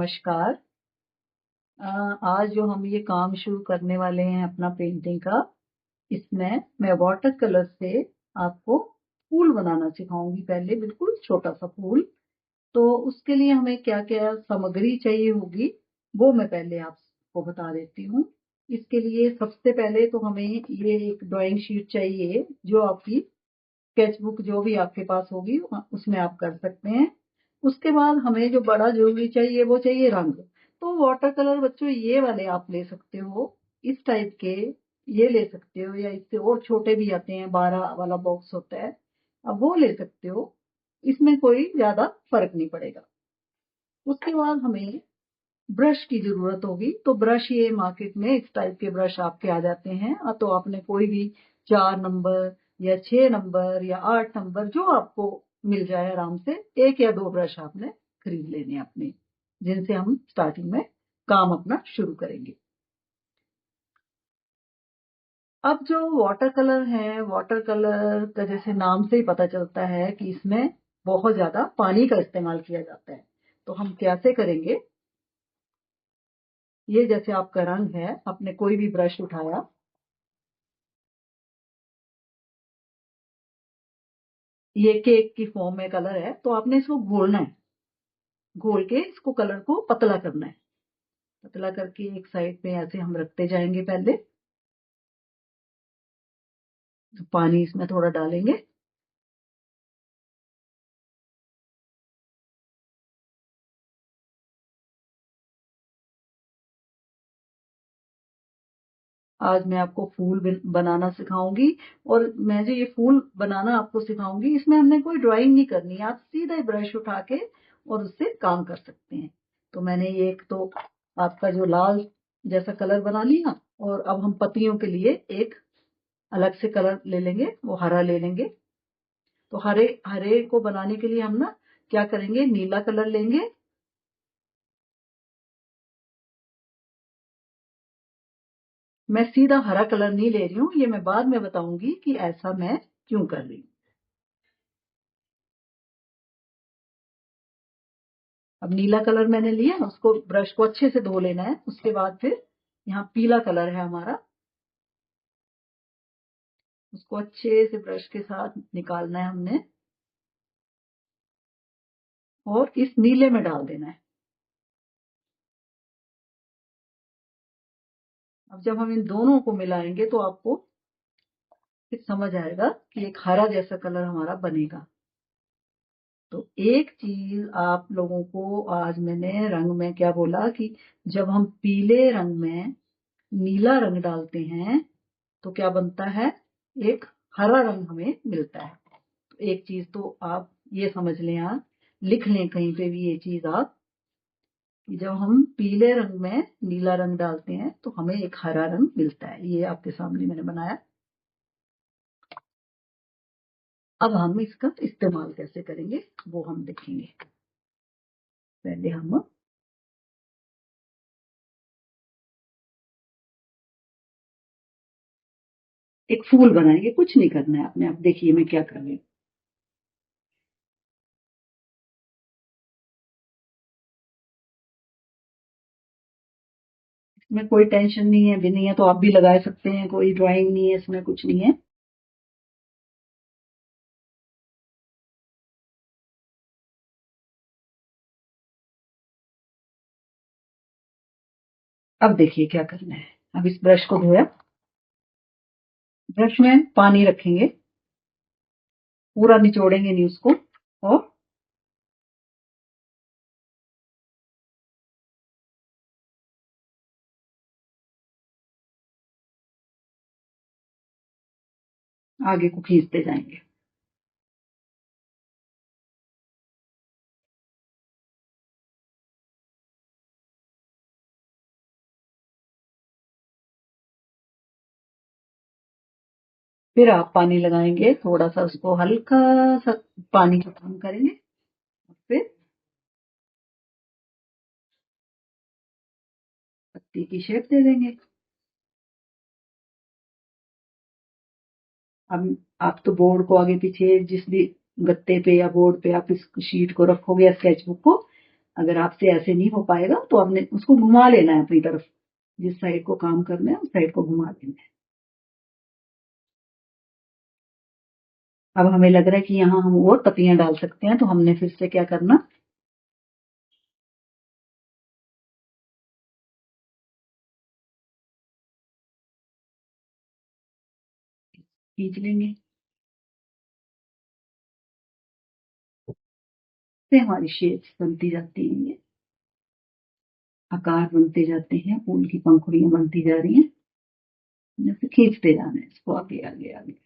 नमस्कार। आज जो हम ये काम शुरू करने वाले हैं अपना पेंटिंग का, इसमें मैं वाटर कलर से आपको फूल बनाना सिखाऊंगी। पहले बिल्कुल छोटा सा फूल। तो उसके लिए हमें क्या क्या सामग्री चाहिए होगी वो मैं पहले आपको बता देती हूँ। इसके लिए सबसे पहले तो हमें ये एक ड्राइंग शीट चाहिए, जो आपकी स्केचबुक जो भी आपके पास होगी उसमें आप कर सकते हैं। उसके बाद हमें जो बड़ा जरूरी चाहिए वो चाहिए रंग। तो वाटर कलर बच्चों ये वाले आप ले सकते हो, इस टाइप के ये ले सकते हो, या इससे और छोटे भी आते हैं, 12 वाला बॉक्स होता है, अब वो ले सकते हो। इसमें कोई ज्यादा फर्क नहीं पड़ेगा। उसके बाद हमें ब्रश की जरूरत होगी। तो ब्रश ये मार्केट में इस टाइप के ब्रश आपके आ जाते हैं। तो आपने कोई भी 4 नंबर या 6 नंबर या 8 नंबर जो आपको मिल जाए आराम से, 1 या 2 ब्रश आपने खरीद लेने अपने, जिनसे हम स्टार्टिंग में काम अपना शुरू करेंगे। अब जो वाटर कलर है, वाटर कलर का जैसे नाम से ही पता चलता है कि इसमें बहुत ज्यादा पानी का इस्तेमाल किया जाता है। तो हम कैसे करेंगे, ये जैसे आपका रंग है, आपने कोई भी ब्रश उठाया, ये केक की फॉर्म में कलर है, तो आपने इसको घोलना है। घोल के इसको कलर को पतला करना है। पतला करके एक साइड पे ऐसे हम रखते जाएंगे। पहले तो पानी इसमें थोड़ा डालेंगे। आज मैं आपको फूल बनाना सिखाऊंगी। और मैं जो ये फूल बनाना आपको सिखाऊंगी, इसमें हमने कोई ड्राइंग नहीं करनी है। आप सीधा ही ब्रश उठा के और उससे काम कर सकते हैं। तो मैंने ये एक तो आपका जो लाल जैसा कलर बना लिया, और अब हम पत्तियों के लिए एक अलग से कलर ले लेंगे, वो हरा ले लेंगे। तो हरे हरे को बनाने के लिए हम ना क्या करेंगे, नीला कलर लेंगे। मैं सीधा हरा कलर नहीं ले रही हूँ, ये मैं बाद में बताऊंगी कि ऐसा मैं क्यों कर रही हूँ। अब नीला कलर मैंने लिया, उसको ब्रश को अच्छे से धो लेना है। उसके बाद फिर यहाँ पीला कलर है हमारा, उसको अच्छे से ब्रश के साथ निकालना है हमने, और इस नीले में डाल देना है। अब जब हम इन दोनों को मिलाएंगे तो आपको फिर समझ आएगा कि एक हरा जैसा कलर हमारा बनेगा। तो एक चीज आप लोगों को आज मैंने रंग में क्या बोला कि जब हम पीले रंग में नीला रंग डालते हैं तो क्या बनता है, एक हरा रंग हमें मिलता है। तो एक चीज तो आप ये समझ लें, आप लिख लें कहीं पे भी ये चीज आप, कि जब हम पीले रंग में नीला रंग डालते हैं तो हमें एक हरा रंग मिलता है। ये आपके सामने मैंने बनाया। अब हम इसका इस्तेमाल कैसे करेंगे वो हम देखेंगे। पहले हम एक फूल बनाएंगे, कुछ नहीं करना है आपने। आप देखिए मैं क्या कर रही हूँ। इसमें कोई टेंशन नहीं है, भी नहीं है तो आप भी लगा सकते हैं, कोई ड्राइंग नहीं है इसमें, कुछ नहीं है। अब देखिए क्या करना है। अब इस ब्रश को धोया, ब्रश में पानी रखेंगे, पूरा निचोड़ेंगे नहीं उसको, और आगे को खींचते जाएंगे। फिर आप पानी लगाएंगे, थोड़ा सा उसको हल्का सा पानी को कम करेंगे, फिर पत्ती की शेप दे देंगे। अब आप तो बोर्ड को आगे पीछे जिस भी गत्ते पे या बोर्ड पे आप इस शीट को रखोगे या स्केचबुक को, अगर आपसे ऐसे नहीं हो पाएगा तो आपने उसको घुमा लेना है अपनी तरफ, जिस साइड को काम करना है उस साइड को घुमा लेना है। अब हमें लग रहा है कि यहाँ हम और पत्तियां डाल सकते हैं, तो हमने फिर से क्या करना, खींच लेंगे। से हमारी शेप्स बनती जाती हैं, ये आकार बनते जाते हैं, फूल की पंखुड़ियां बनती जा रही हैं। जैसे खींचते जाना है इसको आगे आगे आगे।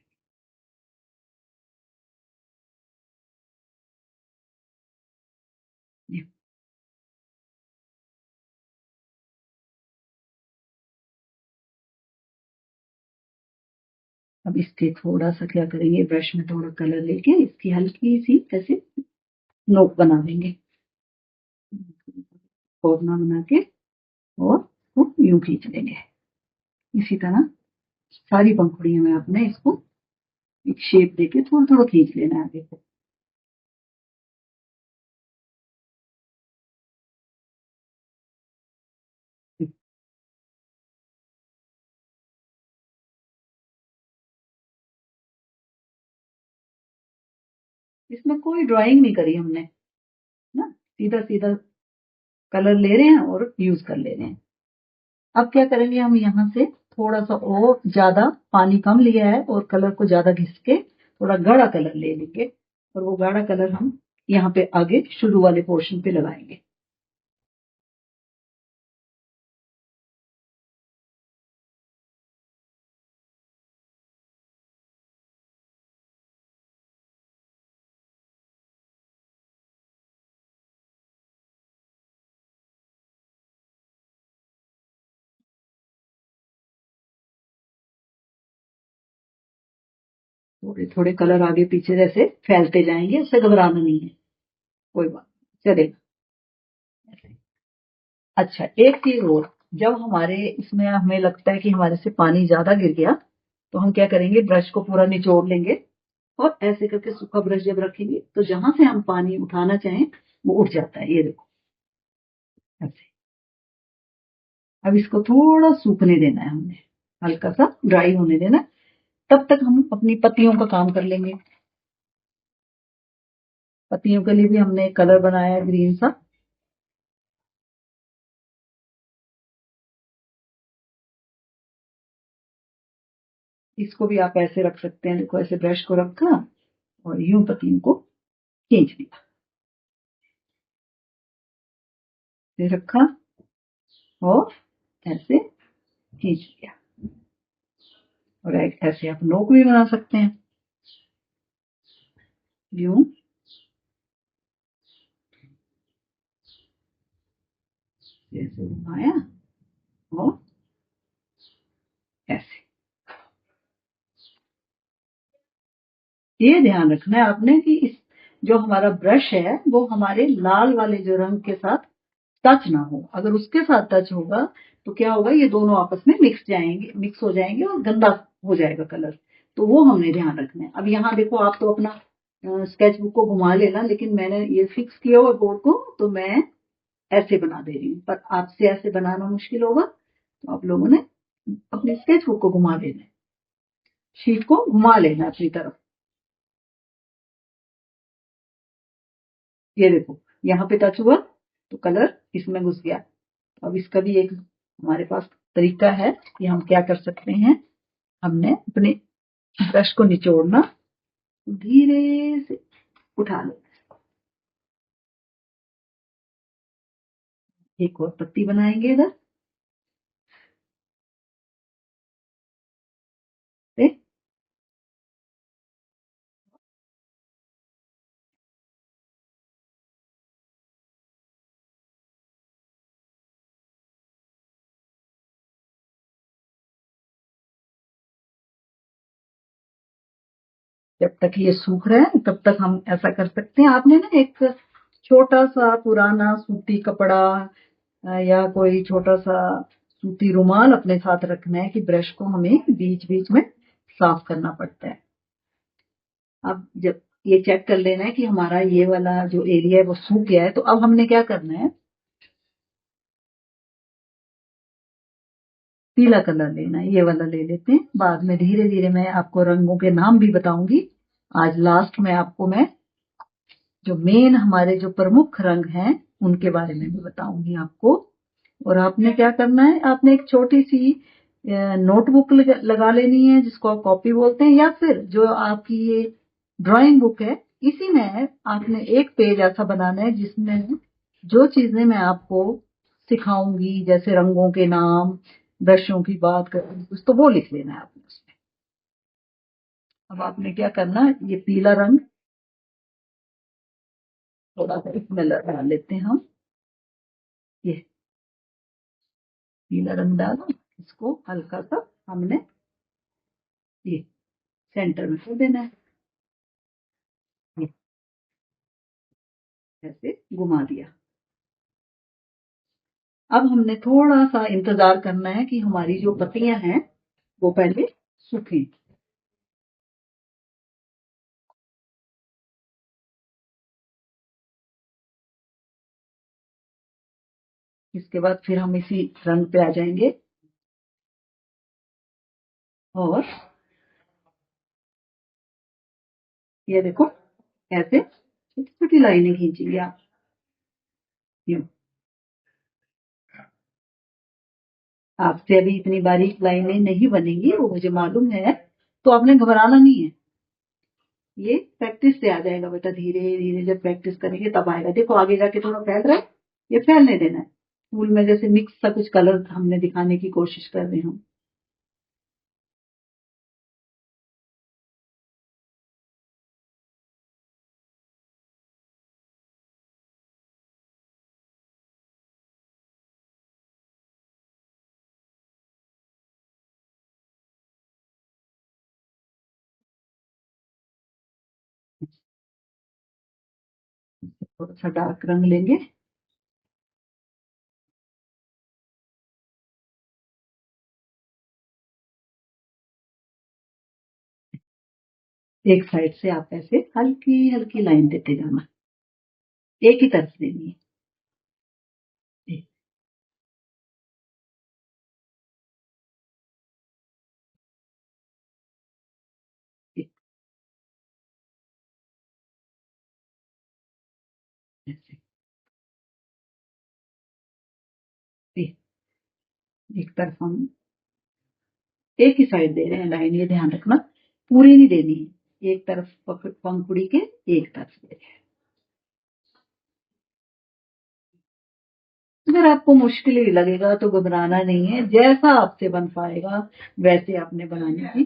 अब इसके थोड़ा सा क्या करेंगे, ब्रश में थोड़ा कलर लेके इसकी हल्की सी ऐसे नोक बना देंगे, कोना बना के, और वो यूं खींच लेंगे। इसी तरह सारी पंखुड़ियों में आपने इसको एक शेप देके थोड़ा थोड़ा खींच लेना है आगे को। इसमें कोई ड्राइंग नहीं करी हमने ना, सीधा सीधा कलर ले रहे हैं और यूज कर ले रहे हैं। अब क्या करेंगे, हम यहाँ से थोड़ा सा और ज्यादा पानी कम लिया है और कलर को ज्यादा घिस के थोड़ा गाढ़ा कलर ले लेंगे, और वो गाढ़ा कलर हम यहाँ पे आगे शुरू वाले पोर्शन पे लगाएंगे। थोड़े थोड़े कलर आगे पीछे जैसे फैलते जाएंगे, उससे घबराना नहीं है, कोई बात नहीं, चलेगा ऐसे। अच्छा, एक चीज और, जब हमारे इसमें हमें लगता है कि हमारे से पानी ज्यादा गिर गया, तो हम क्या करेंगे, ब्रश को पूरा निचोड़ लेंगे और ऐसे करके सूखा ब्रश जब रखेंगे तो जहां से हम पानी उठाना चाहें वो उठ जाता है, ये देखो ऐसे। अब इसको थोड़ा सूखने देना है हमने, हल्का सा ड्राई होने देना है। तब तक हम अपनी पत्तियों का काम कर लेंगे। पत्तियों के लिए भी हमने एक कलर बनाया है ग्रीन सा। इसको भी आप ऐसे रख सकते हैं, देखो ऐसे ब्रश को रखा और यूं पत्तियों को खींच दिया, फिर रखा और ऐसे खींच दिया। और ऐसे आप नोक भी बना सकते हैं, यूं ऐसे घुमाया और ऐसे। ये ध्यान रखना है आपने कि इस जो हमारा ब्रश है वो हमारे लाल वाले जो रंग के साथ टच ना हो। अगर उसके साथ टच होगा तो क्या होगा, ये दोनों आपस में मिक्स हो जाएंगे और गंदा हो जाएगा कलर। तो वो हमने ध्यान रखना है। अब यहाँ देखो, आप तो अपना स्केच बुक को घुमा लेना, लेकिन मैंने ये फिक्स किया हुआ बोर्ड को, तो मैं ऐसे बना दे रही हूँ। पर आपसे ऐसे बनाना मुश्किल होगा तो आप लोगों ने अपने स्केच बुक को घुमा लेना है, शीट को घुमा लेना अपनी तरफ। ये देखो, यहाँ पे टच हुआ तो कलर इसमें घुस गया। अब इसका भी एक हमारे पास तरीका है कि हम क्या कर सकते हैं। हमने अपने ब्रश को निचोड़ना, धीरे से उठा लो, एक और पत्ती बनाएंगे इधर से। जब तक ये सूख रहा है तब तक हम ऐसा कर सकते हैं। आपने ना एक छोटा सा पुराना सूती कपड़ा या कोई छोटा सा सूती रुमाल अपने साथ रखना है कि ब्रश को हमें बीच बीच में साफ करना पड़ता है। अब जब ये चेक कर लेना है कि हमारा ये वाला जो एरिया है वो सूख गया है। तो अब हमने क्या करना है, पीला कलर लेना है, ये वाला ले लेते हैं। बाद में धीरे धीरे मैं आपको रंगों के नाम भी बताऊंगी। आज लास्ट में आपको मैं जो मेन हमारे जो प्रमुख रंग हैं उनके बारे में भी बताऊंगी आपको। और आपने क्या करना है, आपने एक छोटी सी नोटबुक लगा लेनी है, जिसको आप कॉपी बोलते हैं, या फिर जो आपकी ये ड्राइंग बुक है, इसी में आपने एक पेज ऐसा बनाना है जिसमें जो चीजें मैं आपको सिखाऊंगी, जैसे रंगों के नाम, ब्रशों की बात करूंगी कुछ, तो वो लिख लेना है आपने उसमें। अब आपने क्या करना है, ये पीला रंग थोड़ा सा इसमें डाल लेते हैं हम। ये पीला रंग डाला, इसको हल्का सा हमने ये सेंटर में कर देना है। ये ऐसे घुमा दिया। अब हमने थोड़ा सा इंतजार करना है कि हमारी जो पत्तियां हैं वो पहले सूखें। इसके बाद फिर हम इसी रंग पे आ जाएंगे और ये देखो ऐसे छोटी छोटी लाइनें खींचिए आप। यूं आपसे अभी इतनी बारीक लाइनें नहीं बनेंगी, वो मुझे मालूम है, तो आपने घबराना नहीं है। ये प्रैक्टिस से आ जाएगा बेटा, धीरे धीरे जब प्रैक्टिस करेंगे तब आएगा। देखो आगे जाके थोड़ा फैल रहा है, ये फैलने देना है। फूल में जैसे मिक्स सा कुछ कलर हमने दिखाने की कोशिश कर रहे हूँ। थोड़ा सा डार्क रंग लेंगे। एक साइड से आप ऐसे हल्की हल्की लाइन देते जाना, एक ही तरफ देनी है। एक, एक, ऐसे एक, एक तरफ हम एक ही साइड दे रहे हैं लाइन, ये ध्यान रखना, पूरी नहीं देनी है। एक तरफ पंखुड़ी के एक तरफ दे रहे हैं। अगर आपको मुश्किल ही लगेगा तो घबराना नहीं है, जैसा आपसे बन पाएगा वैसे आपने बनाने की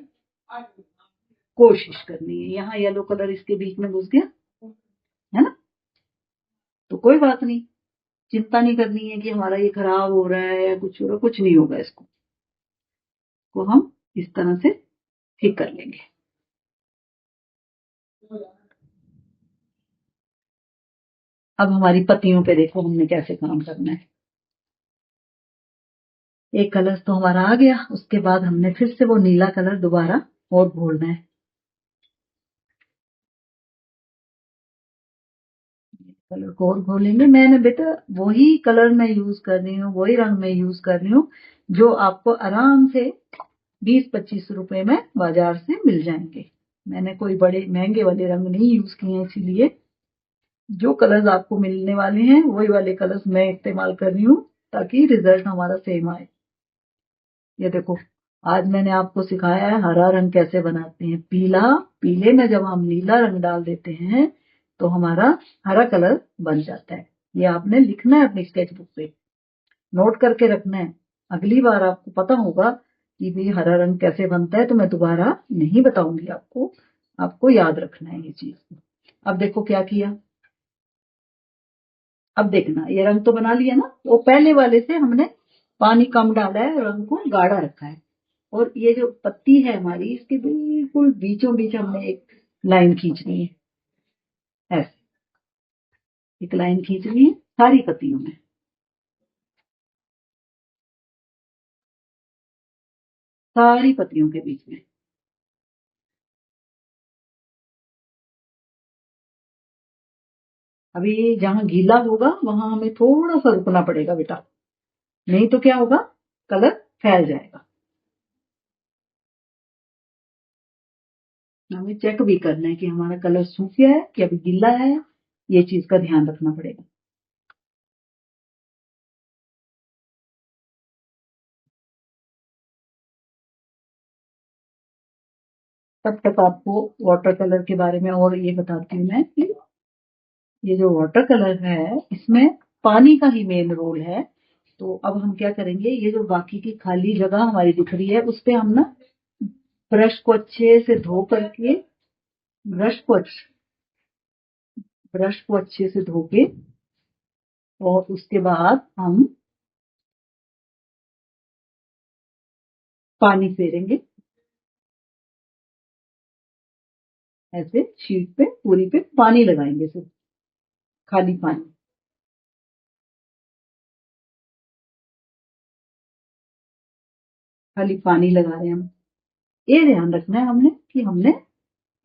कोशिश करनी है। यहाँ येलो कलर इसके बीच में घुस गया है ना, तो कोई बात नहीं, चिंता नहीं करनी है कि हमारा ये खराब हो रहा है या कुछ हो रहा है, कुछ नहीं होगा। इसको को हम इस तरह से ठीक कर लेंगे। अब हमारी पत्तियों पे देखो हमने कैसे काम करना है। एक कलर तो हमारा आ गया, उसके बाद हमने फिर से वो नीला कलर दोबारा और घोलना है। कलर को और घोलेंगे। मैंने बेटा वही कलर मैं यूज कर रही हूँ, वही रंग मैं यूज कर रही हूँ जो आपको आराम से 20-25 रुपए में बाजार से मिल जाएंगे। मैंने कोई बड़े महंगे वाले रंग नहीं यूज किए हैं, इसीलिए जो कलर्स आपको मिलने वाले हैं वही वाले कलर्स मैं इस्तेमाल कर रही हूँ, ताकि रिजल्ट हमारा सेम आए। ये देखो आज मैंने आपको सिखाया है हरा रंग कैसे बनाते हैं। पीला, पीले में जब हम नीला रंग डाल देते हैं तो हमारा हरा कलर बन जाता है। ये आपने लिखना है अपनी स्केच बुक पे, नोट करके रखना है। अगली बार आपको पता होगा कि भाई हरा रंग कैसे बनता है, तो मैं दोबारा नहीं बताऊंगी आपको, आपको याद रखना है ये चीज। अब देखो क्या किया। अब देखना ये रंग तो बना लिया ना, वो पहले वाले से हमने पानी कम डाला है, रंग को गाढ़ा रखा है। और ये जो पत्ती है हमारी, इसके बिल्कुल बीचों बीच हमने एक लाइन खींचनी है। ऐसे एक लाइन खींचनी है सारी पत्तियों में, सारी पत्तियों के बीच में। अभी जहां गीला होगा वहां हमें थोड़ा सा रुकना पड़ेगा बेटा, नहीं तो क्या होगा, कलर फैल जाएगा। हमें चेक भी करना है कि हमारा कलर सूख गया है कि अभी गीला है, ये चीज का ध्यान रखना पड़ेगा। तब तक आपको वाटर कलर के बारे में और ये बताती हूँ मैं कि ये जो वाटर कलर है इसमें पानी का ही मेन रोल है। तो अब हम क्या करेंगे, ये जो बाकी की खाली जगह हमारी दिख रही है उस पे हम ना ब्रश को अच्छे से धो करके, ब्रश को अच्छे ब्रश को अच्छे से धो के, और उसके बाद हम पानी फेरेंगे, ऐसे शीट पे पूरी पे पानी लगाएंगे, सिर्फ खाली पानी। खाली पानी लगा रहे हैं हम। ये ध्यान रखना है हमने कि हमने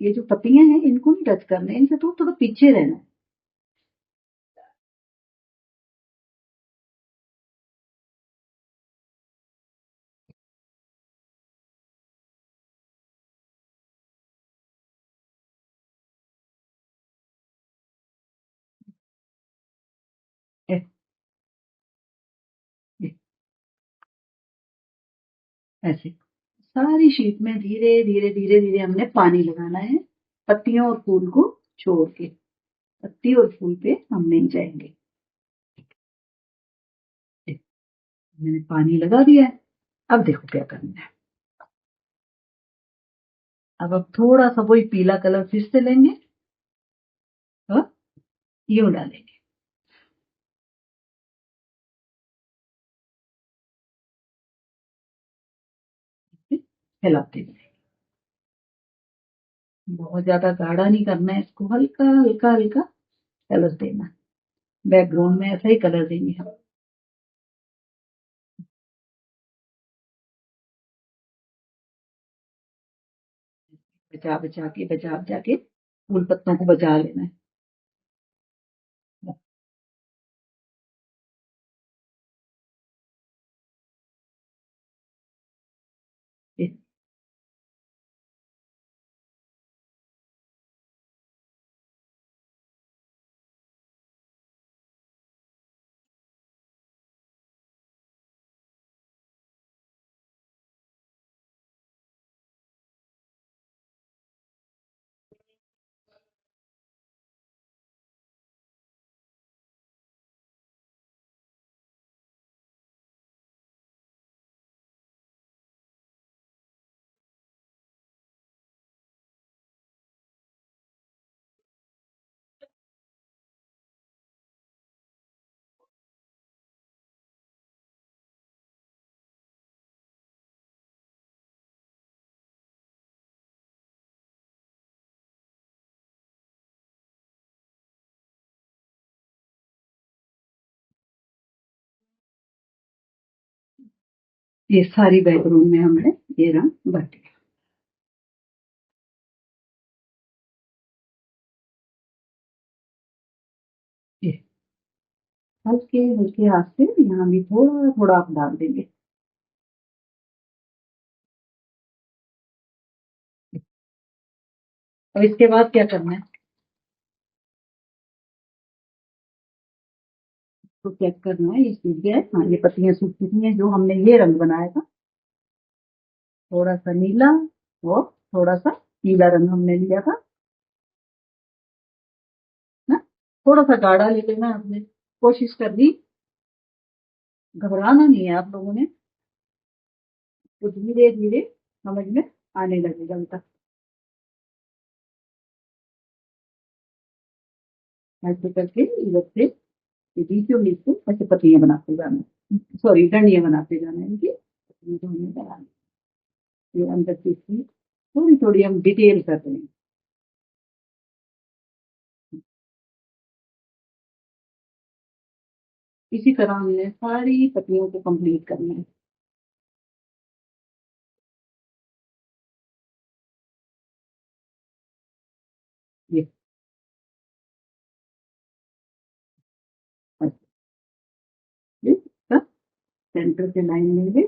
ये जो पत्तियां हैं इनको नहीं टच करना है, इनसे तो थोड़ा पीछे रहना है। ऐसे सारी शीट में धीरे धीरे धीरे धीरे हमने पानी लगाना है, पत्तियों और फूल को छोड़ के। पत्ती और फूल पे हम नहीं जाएंगे। मैंने पानी लगा दिया है। अब देखो क्या करना है। अब थोड़ा सा वही पीला कलर फिर से लेंगे और यूं डालेंगे, फैलाते हुए। बहुत ज्यादा गाढ़ा नहीं करना है इसको, हल्का हल्का हल्का कलर देना। बैकग्राउंड में ऐसा ही कलर देंगे हम। बचा बचा के फूल पत्तों को बचा लेना है। ये सारी बैकग्राउंड में हमने ये रंग भर दिया। ये हल्के हल्के हाथ से यहाँ भी थोड़ा थोड़ा आप डाल देंगे। और इसके बाद क्या करना है, तो चेक करना है ये सूख गया है। हाँ, ये पत्तियां सूख चुकी हैं। जो हमने ये रंग बनाया था, थोड़ा सा नीला और थोड़ा सा पीला रंग हमने लिया था ना, थोड़ा सा गाढ़ा ले लेना है आपने। कोशिश करनी, घबराना नहीं है आप लोगों ने। तो धीरे धीरे समझ में आने लगेगा बेटा। ऐसे करके इधर से ये बीचों बीच से ऐसे पत्तियां बनाते जाना, सॉरी डंडियां बनाते जाना है इनकी, पत्तियों को हमें बनाना। ये अंदर से इसकी थोड़ी थोड़ी हम डिटेल कर रहे हैं। इसी तरह हमने सारी पत्तियों को कंप्लीट करना है। ये सेंटर से लाइन लेंगे।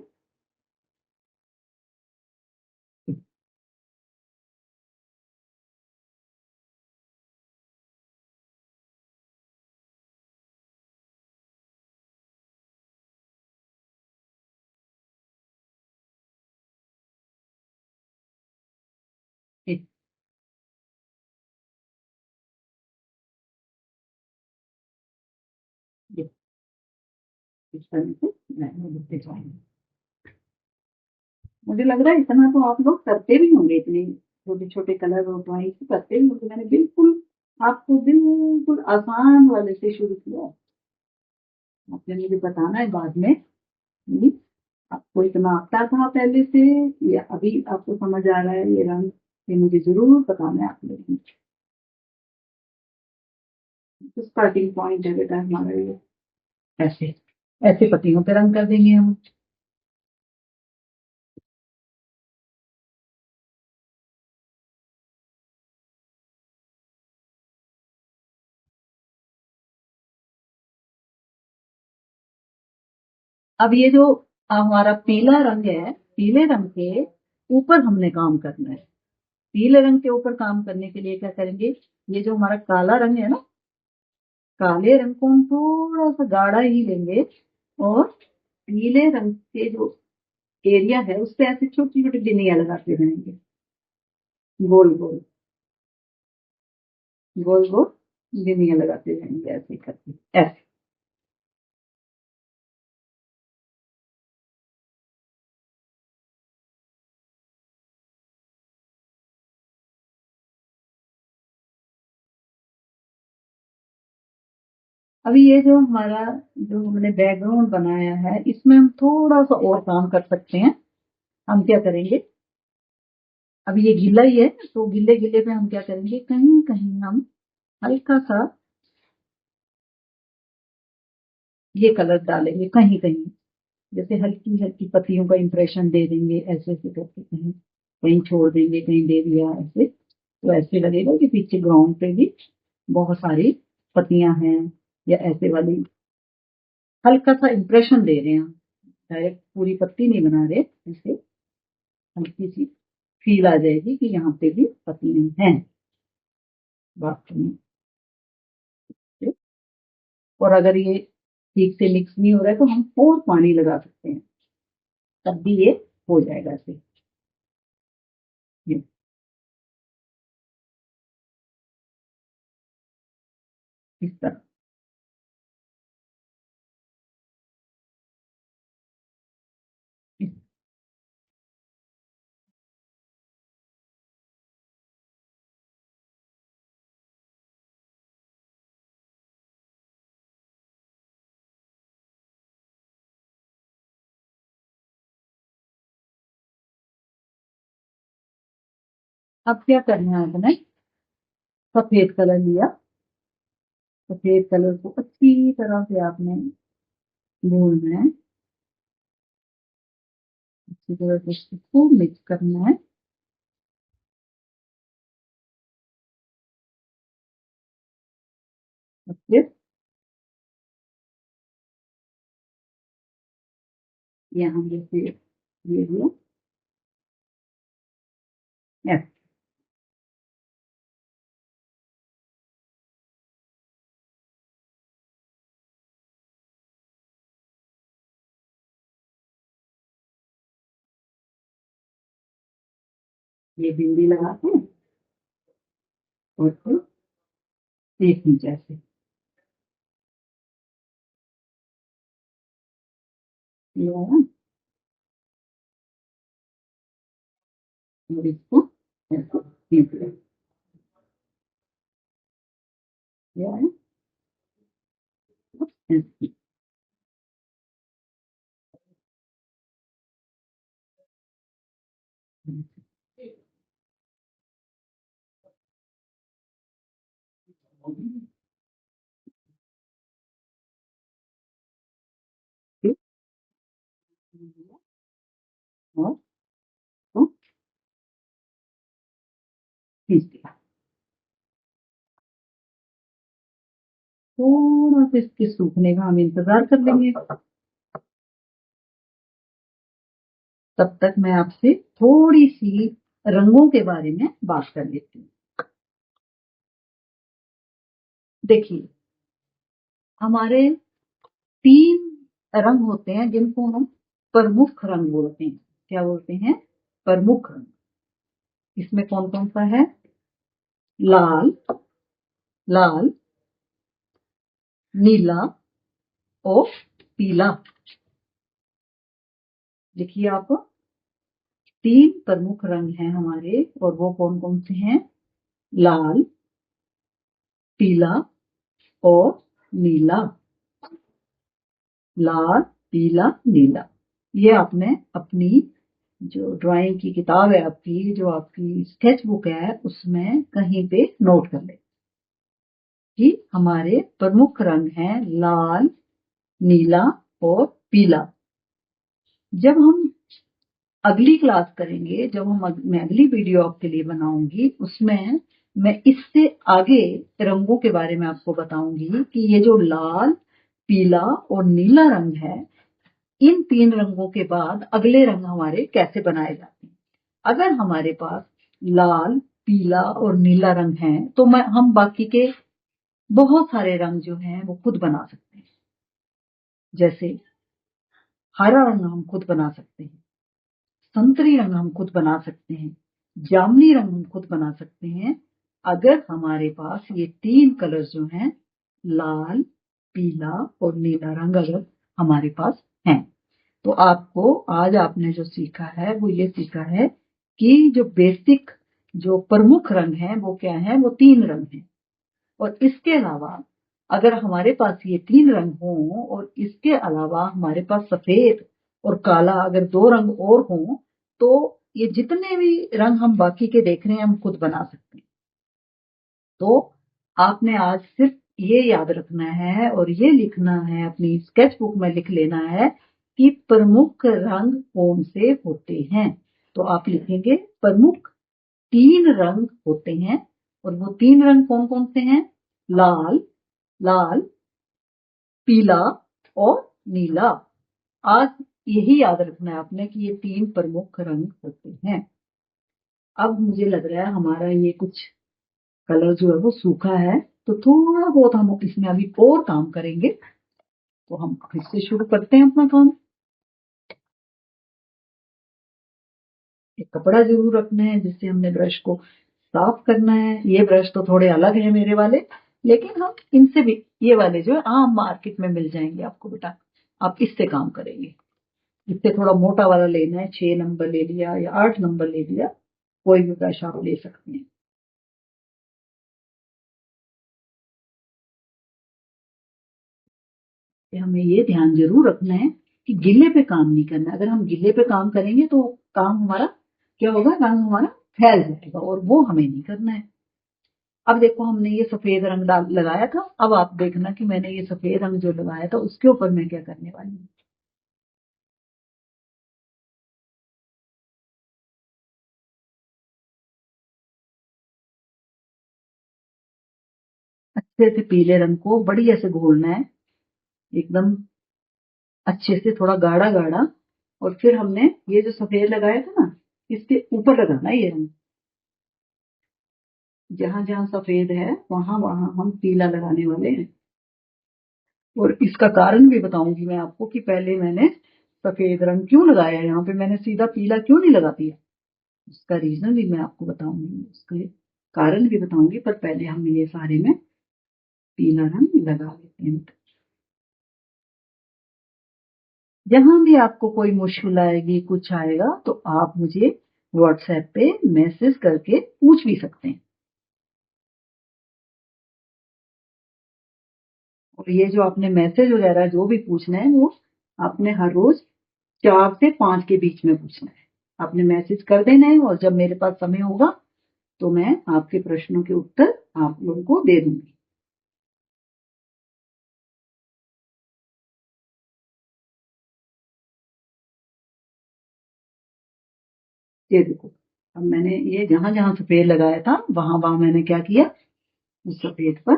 इस इस तरह से लाइन लेते जाएंगे। मुझे लग रहा है इतना तो आप लोग करते भी होंगे, इतने छोटे छोटे कलर और ड्राइंग करते ही होंगे। मैंने बिल्कुल आपको बिल्कुल आसान वाले से शुरू किया। आपने मुझे बताना है बाद में कि आपको इतना आता था पहले से या अभी आपको समझ आ रहा है ये रंग। ये मुझे जरूर बताना है आप लोगों को। स्टार्टिंग पॉइंट है बेटा हमारा ये। ऐसे ऐसे पत्तियों पे रंग कर देंगे हम। अब ये जो हमारा पीला रंग है, पीले रंग के ऊपर हमने काम करना है। पीले रंग के ऊपर काम करने के लिए क्या करेंगे, ये जो हमारा काला रंग है ना, काले रंग को हम थोड़ा सा गाढ़ा ही लेंगे और पीले रंग के जो एरिया है उस पे ऐसे छोटी छोटी डिनिया लगाते रहेंगे। गोल गोल गोल गोल डिनिया लगाते रहेंगे ऐसे करके। ऐसे अभी ये जो हमारा जो हमने बैकग्राउंड बनाया है इसमें हम थोड़ा सा और काम कर सकते हैं। हम क्या करेंगे, अब ये गीला ही है तो गीले गीले पे हम क्या करेंगे, कहीं कहीं हम हल्का सा ये कलर डालेंगे कहीं कहीं। जैसे हल्की हल्की पत्तियों का इंप्रेशन दे देंगे, ऐसे ऐसे करके कहीं कहीं छोड़ देंगे, कहीं दे दिया ऐसे। तो ऐसे लगेगा कि पीछे ग्राउंड पे भी बहुत सारी पत्तियां हैं या ऐसे वाली हल्का सा इंप्रेशन दे रहे हैं। डायरेक्ट पूरी पत्ती नहीं बना रहे, ऐसे हल्की सी फील आ जाएगी कि यहाँ पे भी पत्तियां हैं वास्तव में। और अगर ये ठीक से मिक्स नहीं हो रहा है तो हम और पानी लगा सकते हैं, तब भी ये हो जाएगा ऐसे। ये इस तरह अब क्या करना है, आपने सफेद कलर लिया। सफेद कलर को अच्छी तरह से आपने घोलना है, अच्छी तरह से इसको मिक्स करना है। और फिर यहाँ जैसे ये हुआ ऐसे, ये बिंदी लगाते हैं और फिर एक नीचे ऐसे ये आया और इसको ऐसे खींच लिया। ये आया ऐसे। फिर और इसको खींच दिया। थोड़ा सा इसके सूखने का हम इंतजार कर लेंगे। तब तक मैं आपसे थोड़ी सी रंगों के बारे में बात कर लेती हूँ। देखिए, हमारे 3 रंग होते हैं जिनको हम प्रमुख रंग बोलते हैं। क्या बोलते हैं? प्रमुख रंग। इसमें कौन कौन सा है? लाल, लाल, नीला और पीला। देखिए आप, 3 प्रमुख रंग हैं हमारे, और वो कौन कौन से हैं? लाल, पीला और नीला। लाल, पीला, नीला। ये आपने अपनी जो ड्राइंग की किताब है आपकी, जो आपकी स्केच बुक है, उसमें कहीं पे नोट कर ले कि हमारे प्रमुख रंग हैं लाल, नीला और पीला। जब हम अगली क्लास करेंगे, जब मैं अगली वीडियो आपके लिए बनाऊंगी, उसमें मैं इससे आगे रंगों के बारे में आपको बताऊंगी कि ये जो लाल, पीला और नीला रंग है, इन 3 रंगों के बाद अगले रंग हमारे कैसे बनाए जाते हैं। अगर हमारे पास लाल, पीला और नीला रंग है, तो हम बाकी के बहुत सारे रंग जो हैं वो खुद बना सकते हैं। जैसे हरा रंग हम खुद बना सकते हैं, संतरी रंग हम खुद बना सकते हैं, जामुनी रंग हम खुद बना सकते हैं। अगर हमारे पास ये 3 कलर जो हैं, लाल, पीला और नीला रंग अगर हमारे पास हैं, तो आपको आज आपने जो सीखा है वो ये सीखा है कि जो बेसिक, जो प्रमुख रंग हैं वो क्या है? वो 3 रंग हैं। और इसके अलावा अगर हमारे पास ये 3 रंग हों और इसके अलावा हमारे पास सफेद और काला अगर 2 रंग और हों, तो ये जितने भी रंग हम बाकी के देख रहे हैं हम खुद बना सकते हैं। तो आपने आज सिर्फ ये याद रखना है और ये लिखना है, अपनी स्केच बुक में लिख लेना है कि प्रमुख रंग कौन से होते हैं। तो आप लिखेंगे प्रमुख 3 रंग होते हैं, और वो 3 रंग कौन कौन से हैं? लाल, लाल, पीला और नीला। आज यही याद रखना है आपने कि ये 3 प्रमुख रंग होते हैं। अब मुझे लग रहा है हमारा ये कुछ कलर जो है वो सूखा है, तो थोड़ा बहुत हम इसमें अभी और काम करेंगे। तो हम फिर से शुरू करते हैं अपना काम। एक कपड़ा जरूर रखना है जिससे हमने ब्रश को साफ करना है। ये ब्रश तो थोड़े अलग है मेरे वाले, लेकिन हम इनसे भी, ये वाले जो है आम मार्केट में मिल जाएंगे आपको बेटा, आप इससे काम करेंगे। इससे थोड़ा मोटा वाला लेना है, 6 नंबर ले लिया या 8 नंबर ले लिया, कोई भी ब्रश आप ले सकते हैं। हमें ये ध्यान जरूर रखना है कि गिले पे काम नहीं करना। अगर हम गिले पे काम करेंगे तो काम हमारा क्या होगा? रंग हमारा फैल जाएगा, और वो हमें नहीं करना है। अब देखो, हमने ये सफेद रंग डाल लगाया था। अब आप देखना कि मैंने ये सफेद रंग जो लगाया था उसके ऊपर मैं क्या करने वाली हूँ। अच्छे से पीले रंग को बड़ी ऐसे घोलना है, एकदम अच्छे से, थोड़ा गाढ़ा गाढ़ा। और फिर हमने ये जो सफेद लगाया था ना, इसके ऊपर लगाना है ये रंग। जहां जहां सफेद है वहां वहां हम पीला लगाने वाले हैं। और इसका कारण भी बताऊंगी मैं आपको कि पहले मैंने सफेद रंग क्यों लगाया, यहाँ पे मैंने सीधा पीला क्यों नहीं लगा दिया। उसका रीजन भी मैं आपको बताऊंगी, उसके कारण भी बताऊंगी, पर पहले हम ये सारे में पीला रंग लगा लेते हैं। जहां भी आपको कोई मुश्किल आएगी, कुछ आएगा, तो आप मुझे व्हाट्सएप पे मैसेज करके पूछ भी सकते हैं। और ये जो आपने मैसेज वगैरह जो भी पूछना है, वो आपने हर रोज 4 से 5 के बीच में पूछना है। आपने मैसेज कर देना है, और जब मेरे पास समय होगा तो मैं आपके प्रश्नों के उत्तर आप लोगों को दे दूंगी। ये देखो, अब मैंने ये जहां जहां सफेद लगाया था वहां वहां मैंने क्या किया, उस सफेद पर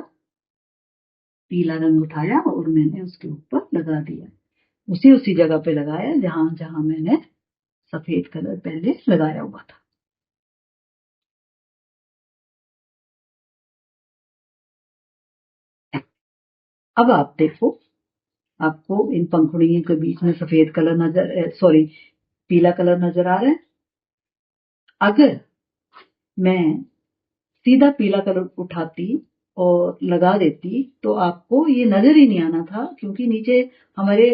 पीला रंग उठाया और मैंने उसके ऊपर लगा दिया। उसी उसी जगह पे लगाया जहां जहां मैंने सफेद कलर पहले लगाया हुआ था। अब आप देखो, आपको इन पंखुड़ियों के बीच में सफेद कलर नजर, सॉरी, पीला कलर नजर आ रहा है। अगर मैं सीधा पीला कलर उठाती और लगा देती तो आपको ये नजर ही नहीं आना था, क्योंकि नीचे हमारे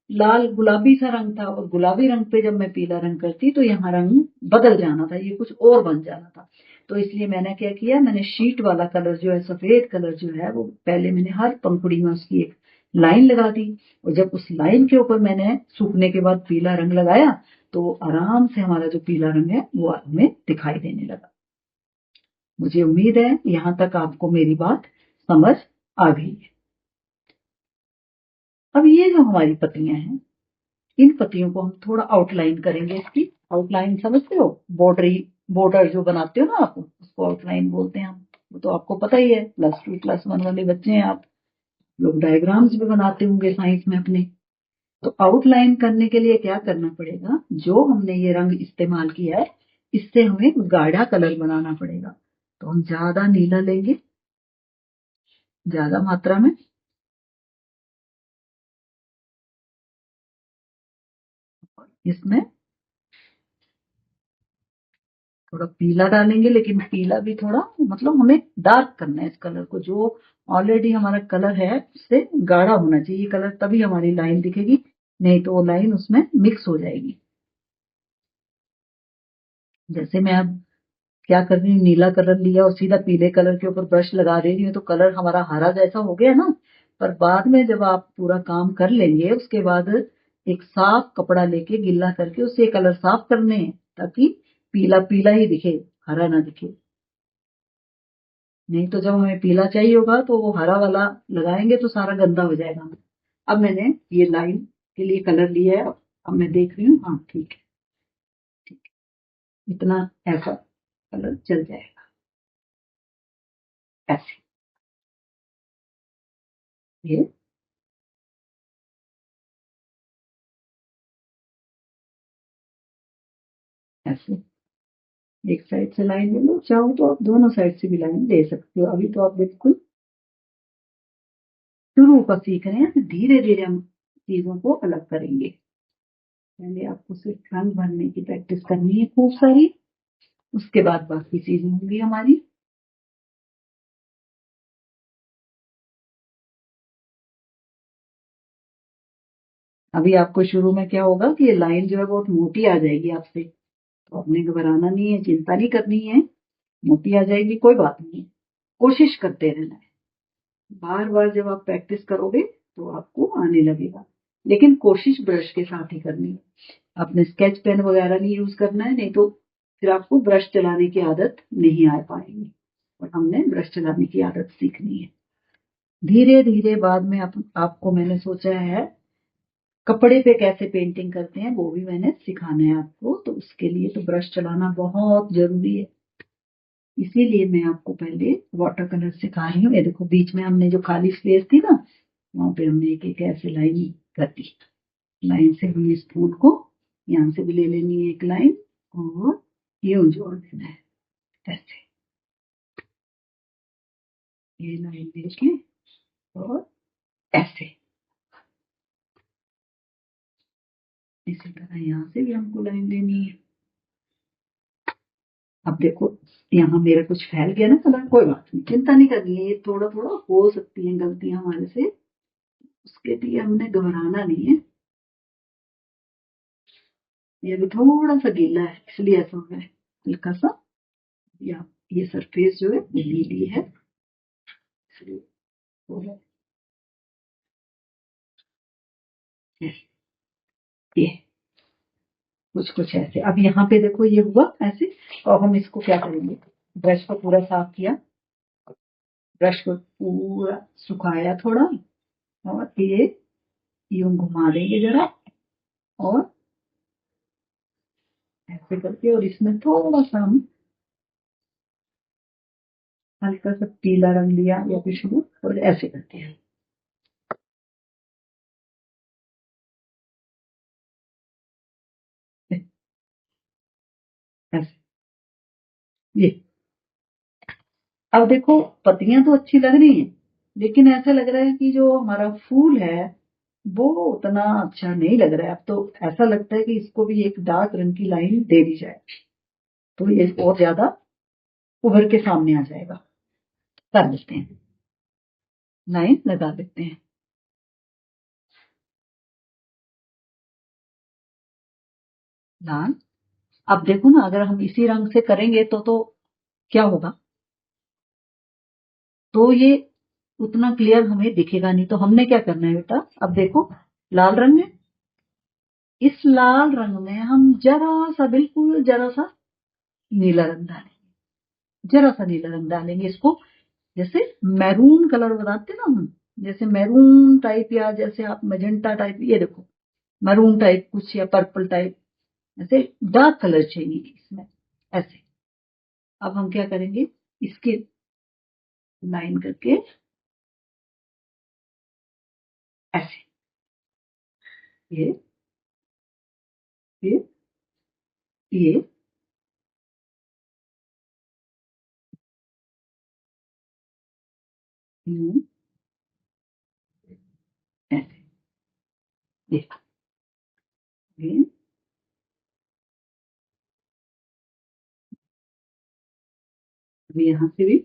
लाल गुलाबी सा रंग था और गुलाबी रंग पे जब मैं पीला रंग करती तो यहाँ रंग बदल जाना था, ये कुछ और बन जाना था। तो इसलिए मैंने क्या किया, मैंने शीट वाला कलर जो है, सफेद कलर जो है, वो पहले मैंने हर पंखुड़ी में उसकी एक लाइन लगा दी, और जब उस लाइन के ऊपर मैंने सूखने के बाद पीला रंग लगाया तो आराम से हमारा जो पीला रंग है वो हमें दिखाई देने लगा। मुझे उम्मीद है यहां तक आपको मेरी बात समझ आ गई है। अब ये जो हमारी पत्तियां हैं, इन पत्तियों को हम थोड़ा आउटलाइन करेंगे। इसकी आउटलाइन समझते हो, बॉर्डर जो बनाते हो ना आप, उसको आउटलाइन बोलते हैं हम। वो तो आपको पता ही है, +2 +1 वाले बच्चे हैं आप लोग, डायग्राम्स भी बनाते होंगे साइंस में अपने। तो आउटलाइन करने के लिए क्या करना पड़ेगा, जो हमने ये रंग इस्तेमाल किया है इससे हमें गाढ़ा कलर बनाना पड़ेगा। तो हम ज्यादा नीला लेंगे, ज्यादा मात्रा में, इसमें थोड़ा पीला डालेंगे, लेकिन पीला भी थोड़ा, मतलब हमें डार्क करना है इस कलर को। जो ऑलरेडी हमारा कलर है उससे गाढ़ा होना चाहिए कलर, तभी हमारी लाइन दिखेगी, नहीं तो वो लाइन उसमें मिक्स हो जाएगी। जैसे मैं अब क्या कर रही हूँ, नीला कलर लिया और सीधा पीले कलर के ऊपर ब्रश लगा दे रही हूँ तो कलर हमारा हरा जैसा हो गया ना। पर बाद में जब आप पूरा काम कर लेंगे उसके बाद एक साफ कपड़ा लेके गिल्ला करके उससे कलर साफ करने हैं, ताकि पीला पीला ही दिखे, हरा ना दिखे। नहीं तो जब हमें पीला चाहिए होगा तो वो हरा वाला लगाएंगे तो सारा गंदा हो जाएगा। अब मैंने ये लाइन के लिए कलर लिया है, अब मैं देख रही हूँ, हाँ ठीक है, ठीक है, इतना ऐसा कलर चल जाएगा। ऐसे, ये ऐसे एक साइड से लाइन ले लो, चाहो तो आप दोनों साइड से भी लाइन ले सकते हो। अभी तो आप बिल्कुल शुरू का सीख रहे हैं, तो धीरे धीरे हम चीजों को अलग करेंगे। पहले आपको सिर्फ रंग भरने की प्रैक्टिस करनी है खूब सारी, उसके बाद बाकी चीजें होंगी हमारी। अभी आपको शुरू में क्या होगा कि ये लाइन जो है बहुत मोटी आ जाएगी आपसे, तो आपने घबराना नहीं है, चिंता नहीं करनी है। मोटी आ जाएगी कोई बात नहीं है, कोशिश करते रहना है। बार बार जब आप प्रैक्टिस करोगे तो आपको आने लगेगा, लेकिन कोशिश ब्रश के साथ ही करनी है। आपने स्केच पेन वगैरह नहीं यूज करना है, नहीं तो फिर आपको ब्रश चलाने की आदत नहीं आ पाएगी। और हमने ब्रश चलाने की आदत सीखनी है धीरे धीरे। बाद में आपको मैंने सोचा है कपड़े पे कैसे पेंटिंग करते हैं वो भी मैंने सिखाना है आपको, तो उसके लिए तो ब्रश चलाना बहुत जरूरी है। इसीलिए मैं आपको पहले वाटर कलर सिखा रही हूँ। ये देखो, बीच में हमने जो खाली स्पेस थी ना, वहां पे हमने एक एक ऐसे लाइन कर दी। लाइन से भी इस फूल को यहाँ से भी ले लेनी है एक लाइन, और यूं जोड़ देना है ऐसे, ये लाइन लेके और ऐसे, इसी तरह यहाँ से भी हमको लाइन लेनी है। अब देखो, यहाँ मेरा कुछ फैल गया ना कलर, कोई बात नहीं, चिंता नहीं करनी है, ये थोड़ा थोड़ा हो सकती है गलतियां हमारे से, उसके लिए हमने घबराना नहीं है। ये भी थोड़ा सा गीला है इसलिए ऐसा हो रहा है, हल्का सा, या ये सरफेस जो है वो गीली है इसलिए हो रहा है। ये कुछ कुछ ऐसे, अब यहाँ पे देखो ये हुआ ऐसे, और हम इसको क्या करेंगे, ब्रश को पूरा साफ किया, ब्रश को पूरा सुखाया थोड़ा, और ये यूं घुमा देंगे जरा, और ऐसे करके, और इसमें थोड़ा सा हम हल्का सा पीला रंग लिया या कुछ भी, और ऐसे करते हैं। ये अब देखो, पत्तियां तो अच्छी लग रही हैं, लेकिन ऐसा लग रहा है कि जो हमारा फूल है वो उतना अच्छा नहीं लग रहा है। अब तो ऐसा लगता है कि इसको भी एक डार्क रंग की लाइन दे दी जाए तो ये और ज्यादा उभर के सामने आ जाएगा। कर लेते हैं, लाइन लगा देते हैं। लाल। अब देखो ना, अगर हम इसी रंग से करेंगे तो क्या होगा, तो ये उतना क्लियर हमें दिखेगा नहीं। तो हमने क्या करना है बेटा, अब देखो लाल रंग है, इस लाल रंग में हम जरा सा, बिल्कुल जरा सा नीला रंग डालेंगे, जरा सा नीला रंग डालेंगे इसको। जैसे मैरून कलर बनाते ना हम, जैसे मैरून टाइप, या जैसे आप मजेंटा टाइप, ये देखो मैरून टाइप कुछ, या पर्पल टाइप, ऐसे डार्क कलर चाहिए इसमें, ऐसे। अब हम क्या करेंगे, इसकी लाइन करके ऐसे, ये ये ये यूं, ऐसे, ये ये अभी यहाँ से भी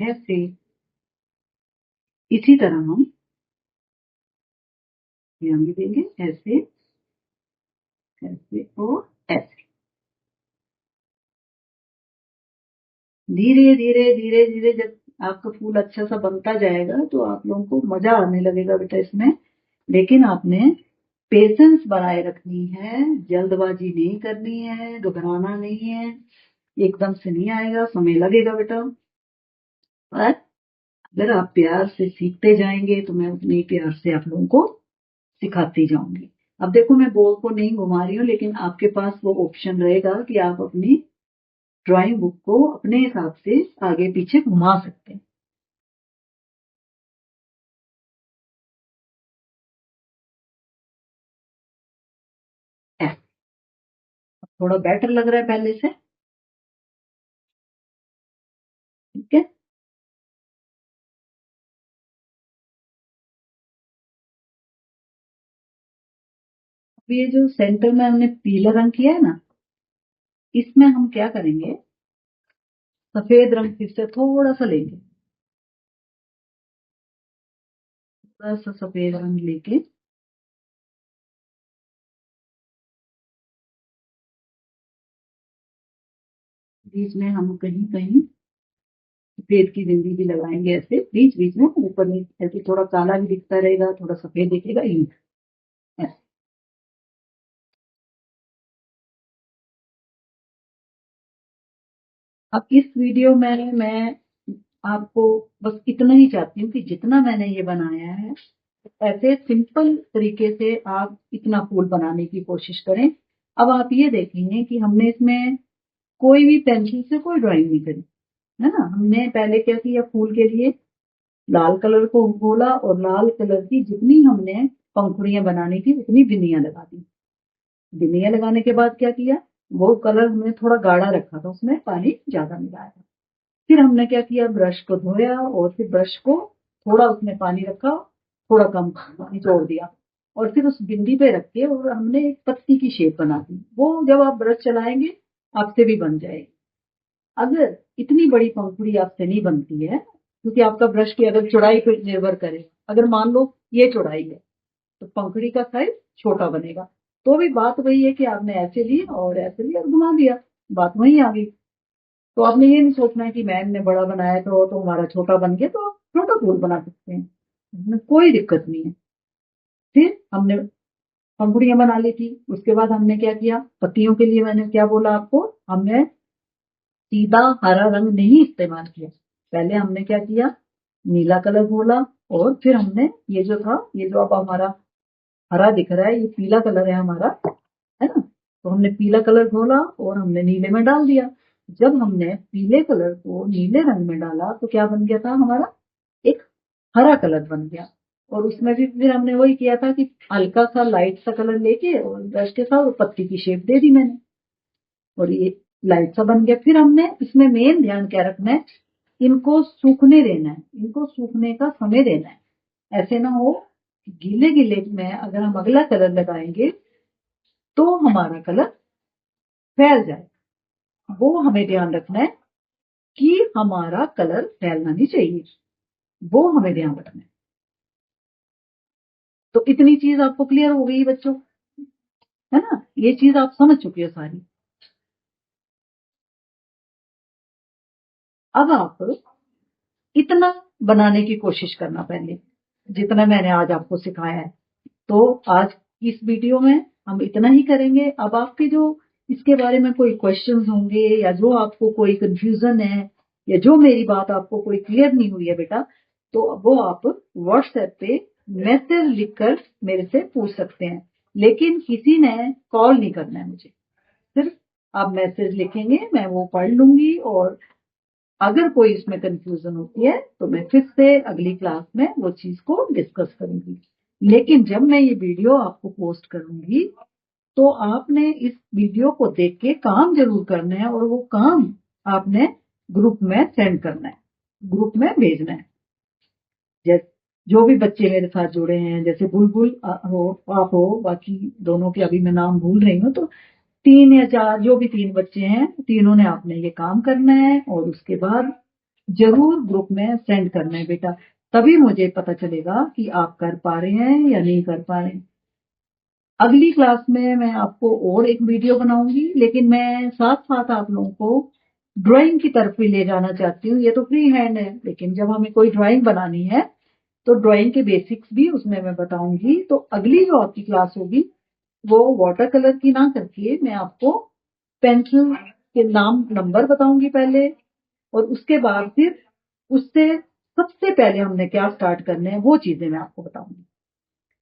ऐसे। इसी तरह हम यहाँ भी देंगे, ऐसे ऐसे और ऐसे। धीरे धीरे धीरे धीरे जब आपका फूल अच्छा सा बनता जाएगा तो आप लोगों को मजा आने लगेगा बेटा इसमें। लेकिन आपने पेशेंस बनाए रखनी है, जल्दबाजी नहीं करनी है, घबराना नहीं है। एकदम से नहीं आएगा, समय लगेगा बेटा। पर अगर आप प्यार से सीखते जाएंगे तो मैं उतने ही प्यार से आप लोगों को सिखाती जाऊंगी। अब देखो, मैं बोर्ड को नहीं घुमा रही हूँ, लेकिन आपके पास वो ऑप्शन रहेगा कि आप अपनी ड्राइंग बुक को अपने हिसाब से आगे पीछे घुमा सकते हैं। थोड़ा बेटर लग रहा है पहले से, ठीक है। अब ये जो सेंटर में हमने पीला रंग किया है ना, इसमें हम क्या करेंगे, सफेद रंग फिर से थोड़ा सा लेंगे, थोड़ा सा सफेद रंग लेके बीच में हम कहीं कहीं सफेद की बिंदी भी लगाएंगे, ऐसे बीच बीच में, ऊपर नीचे, ऐसे थोड़ा काला भी दिखता रहेगा, थोड़ा सफेद दिखेगा, यूं ऐसे। अब इस वीडियो में मैं आपको बस इतना ही चाहती हूँ कि जितना मैंने ये बनाया है, ऐसे सिंपल तरीके से आप इतना फूल बनाने की कोशिश करें। अब आप ये देखेंगे कि हमने इसमें कोई भी पेंसिल से कोई ड्राइंग नहीं करी, है ना। हमने पहले क्या किया, फूल के लिए लाल कलर को घोला और लाल कलर की जितनी हमने पंखुड़ियां बनानी थी उतनी बिंदियां लगा दी। बिंदियां लगाने के बाद क्या किया, वो कलर हमने थोड़ा गाढ़ा रखा था, उसमें पानी ज्यादा मिलाया। फिर हमने क्या किया, ब्रश को धोया और फिर ब्रश को थोड़ा उसमें पानी रखा, थोड़ा कम निचोड़ दिया, और फिर उस बिंदी पे रख के और हमने एक पत्ती की शेप बना दी। वो जब आप ब्रश चलाएंगे आपसे भी बन जाएगी। अगर इतनी बड़ी पंखुड़ी आपसे नहीं बनती है, क्योंकि आपका ब्रश की अगर चौड़ाई पर निर्भर करे, अगर मान लो ये चौड़ाई है तो पंखुड़ी का साइज छोटा बनेगा। तो भी बात वही है कि आपने ऐसे ली और ऐसे लिया और घुमा दिया, बात वही आ गई। तो आपने ये नहीं सोचना है कि मैम ने बड़ा बनाया तो हमारा छोटा बन गया, तो आप छोटा फूल बना सकते हैं, इसमें कोई दिक्कत नहीं है। फिर हमने पंखुड़ियां बना ली थी, उसके बाद हमने क्या किया, पत्तियों के लिए मैंने क्या बोला आपको, हमने सीधा हरा रंग नहीं इस्तेमाल किया। पहले हमने क्या किया, नीला कलर घोला, और फिर हमने ये जो था, ये जो अब हमारा हरा दिख रहा है, ये पीला कलर है हमारा, है ना। तो हमने पीला कलर घोला और हमने नीले में डाल दिया। जब हमने पीले कलर को नीले रंग में डाला तो क्या बन गया था हमारा, एक हरा कलर बन गया। और उसमें भी फिर हमने वही किया था कि हल्का सा लाइट सा कलर लेके और ब्रश के साथ पत्ती की शेप दे दी मैंने। और ये लाइट सा बन गया। फिर हमने इसमें मेन ध्यान क्या रखना है, इनको सूखने देना है, इनको सूखने का समय देना है। ऐसे ना हो कि गीले गीले में अगर हम अगला कलर लगाएंगे तो हमारा कलर फैल जाए। वो हमें ध्यान रखना है कि हमारा कलर फैलना नहीं चाहिए, वो हमें ध्यान रखना है। तो इतनी चीज आपको क्लियर हो गई बच्चों, है ना? ये चीज आप समझ चुके हो सारी। अब आप इतना बनाने की कोशिश करना पहले, जितना मैंने आज आपको सिखाया है। तो आज इस वीडियो में हम इतना ही करेंगे। अब आपके जो इसके बारे में कोई क्वेश्चंस होंगे या जो आपको कोई कंफ्यूजन है या जो मेरी बात आपको कोई क्लियर नहीं हुई है बेटा, तो वो आप व्हाट्सएप पे मैसेज लिखकर मेरे से पूछ सकते हैं। लेकिन किसी ने कॉल नहीं करना है मुझे, सिर्फ आप मैसेज लिखेंगे, मैं वो पढ़ लूंगी। और अगर कोई इसमें कंफ्यूजन होती है तो मैं फिर से अगली क्लास में वो चीज को डिस्कस करूंगी। लेकिन जब मैं ये वीडियो आपको पोस्ट करूंगी तो आपने इस वीडियो को देख के काम जरूर करना है, और वो काम आपने ग्रुप में सेंड करना है, ग्रुप में भेजना है। जैसे जो भी बच्चे मेरे साथ जुड़े हैं, जैसे बुलबुल हो, आप हो, बाकी दोनों के अभी मैं नाम भूल रही हूँ, तो 3 या 4 जो भी 3 बच्चे हैं, तीनों ने आपने ये काम करना है और उसके बाद जरूर ग्रुप में सेंड करना है बेटा। तभी मुझे पता चलेगा कि आप कर पा रहे हैं या नहीं कर पा रहे हैं। अगली क्लास में मैं आपको और एक वीडियो बनाऊंगी, लेकिन मैं साथ साथ आप लोगों को ड्राइंग की तरफ भी ले जाना चाहती हूँ। ये तो फ्री हैंड है, लेकिन जब हमें कोई ड्राइंग बनानी है तो ड्राइंग के बेसिक्स भी उसमें मैं बताऊंगी। तो अगली जो आपकी क्लास होगी वो वाटर कलर की ना करके मैं आपको पेंसिल के नाम नंबर बताऊंगी पहले, और उसके बाद फिर उससे सबसे पहले हमने क्या स्टार्ट करना है वो चीजें मैं आपको बताऊंगी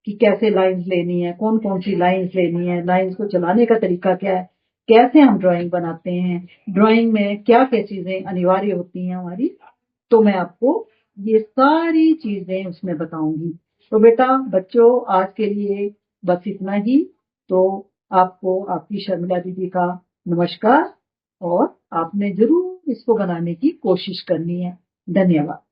कि कैसे लाइंस लेनी है, कौन कौन सी लाइंस लेनी है, लाइंस को चलाने का तरीका क्या है, कैसे हम ड्राइंग बनाते हैं, ड्राइंग में क्या क्या चीजें अनिवार्य होती हैं हमारी। तो मैं आपको ये सारी चीजें उसमें बताऊंगी। तो बेटा बच्चों आज के लिए बस इतना ही। तो आपको आपकी शर्मिला दीदी का नमस्कार, और आपने जरूर इसको बनाने की कोशिश करनी है। धन्यवाद।